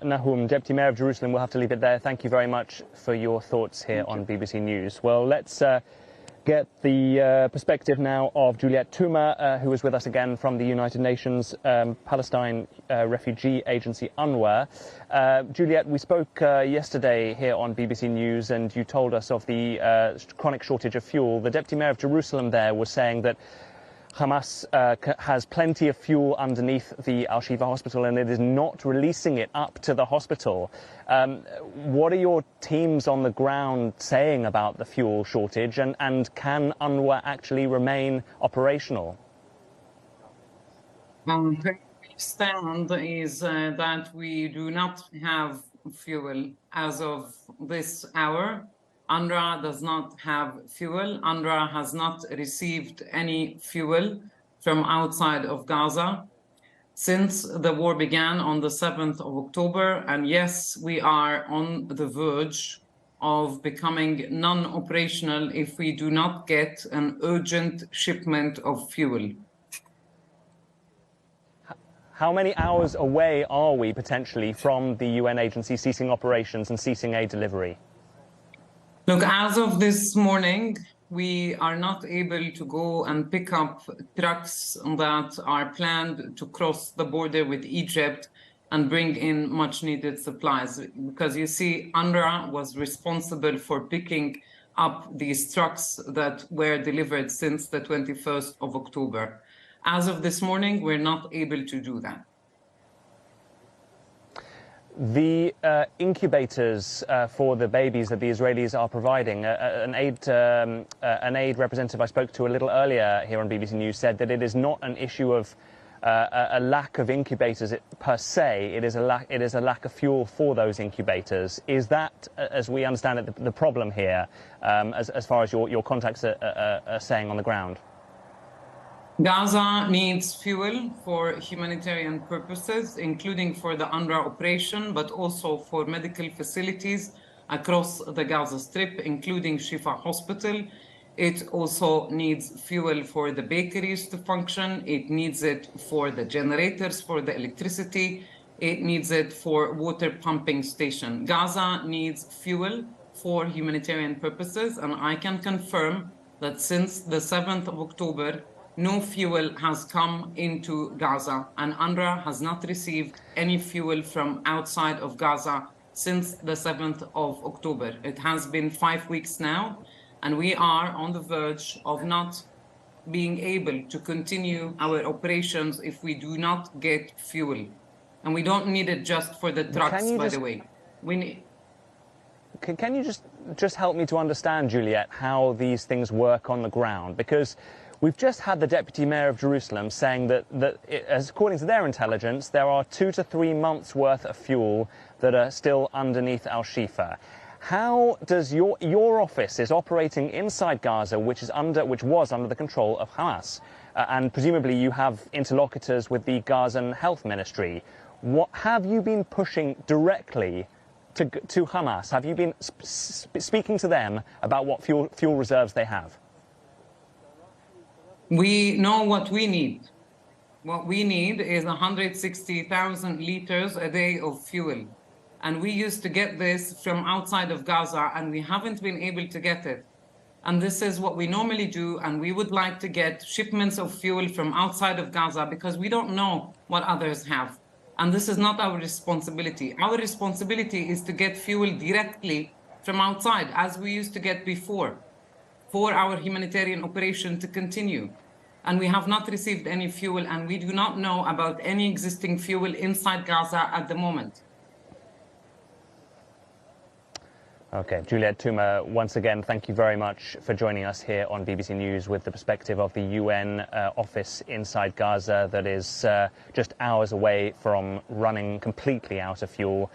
Nahum, Deputy Mayor of Jerusalem, we'll have to leave it there. Thank you very much for your thoughts here on BBC News. Well, let's get the perspective now of Juliette Touma, who is with us again from the United Nations Palestine Refugee Agency, UNRWA. Juliette, we spoke yesterday here on BBC News, and you told us of the chronic shortage of fuel. The Deputy Mayor of Jerusalem there was saying that Hamas has plenty of fuel underneath the Al-Shifa hospital, and it is not releasing it up to the hospital. What are your teams on the ground saying about the fuel shortage, and can UNRWA actually remain operational? Where we stand is that we do not have fuel as of this hour. UNRWA does not have fuel. UNRWA has not received any fuel from outside of Gaza since the war began on the 7th of October. And yes, we are on the verge of becoming non-operational if we do not get an urgent shipment of fuel. How many hours away are we potentially from the UN agency ceasing operations and ceasing aid delivery? Look, as of this morning, we are not able to go and pick up trucks that are planned to cross the border with Egypt and bring in much needed supplies. Because you see, UNRWA was responsible for picking up these trucks that were delivered since the 21st of October. As of this morning, we're not able to do that. The incubators for the babies that the Israelis are providing, an aid representative I spoke to a little earlier here on BBC News said that it is not an issue of a lack of incubators per se. It is a lack of fuel for those incubators. Is that, as we understand it, the problem here, as far as your contacts are saying on the ground? Gaza needs fuel for humanitarian purposes, including for the UNRWA operation, but also for medical facilities across the Gaza Strip, including Shifa Hospital. It also needs fuel for the bakeries to function. It needs it for the generators, for the electricity. It needs it for water pumping station. Gaza needs fuel for humanitarian purposes, and I can confirm that since the 7th of October, no fuel has come into Gaza, and UNRWA has not received any fuel from outside of Gaza since the 7th of October. It has been 5 weeks now, and we are on the verge of not being able to continue our operations if we do not get fuel. And we don't need it just for the trucks, by the way. We need... Can you just help me to understand, Juliette, how these things work on the ground? Because we've just had the Deputy Mayor of Jerusalem saying that as according to their intelligence, there are 2 to 3 months' worth of fuel that are still underneath Al-Shifa. How does your office is operating inside Gaza, which was under the control of Hamas, and presumably you have interlocutors with the Gazan Health Ministry? What have you been pushing directly to Hamas? Have you been speaking to them about what fuel reserves they have? We know what we need. What we need is 160,000 liters a day of fuel. And we used to get this from outside of Gaza, and we haven't been able to get it. And this is what we normally do, and we would like to get shipments of fuel from outside of Gaza because we don't know what others have. And this is not our responsibility. Our responsibility is to get fuel directly from outside, as we used to get before, for our humanitarian operation to continue. And we have not received any fuel, and we do not know about any existing fuel inside Gaza at the moment. Okay, Juliette Touma, once again, thank you very much for joining us here on BBC News with the perspective of the UN office inside Gaza that is just hours away from running completely out of fuel.